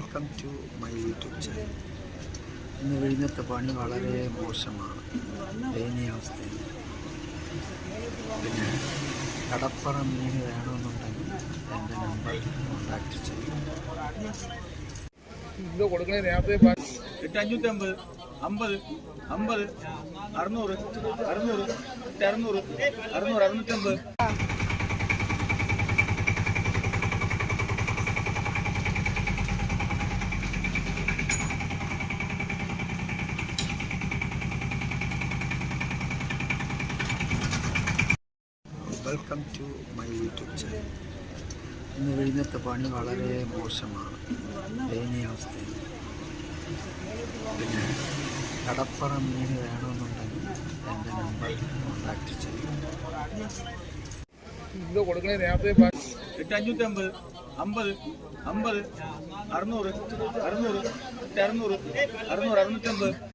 Welcome to my YouTube channel. ഇന്ന് വിഴിഞ്ഞത്തെ പണി വളരെ മോശമാണ്, ദയനീയാവസ്ഥയിൽ. പിന്നെ കടപ്പുറ മീൻ വേണമെന്നുണ്ടെങ്കിൽ എൻ്റെ നമ്പർ കോൺടാക്ട് ചെയ്യും. 850 50 50 600 600 600 650. Welcome to my YouTube channel. ഇന്ന് വിഴിഞ്ഞത്തെ പണി വളരെ മോശമാണ്, ദയനീയാവസ്ഥയിൽ. പിന്നെ കടപ്പുറ മീൻ വേണമെന്നുണ്ടെങ്കിൽ എൻ്റെ നമ്പർ കോൺടാക്ട് ചെയ്യും. 850 50 50 600 600 600 650.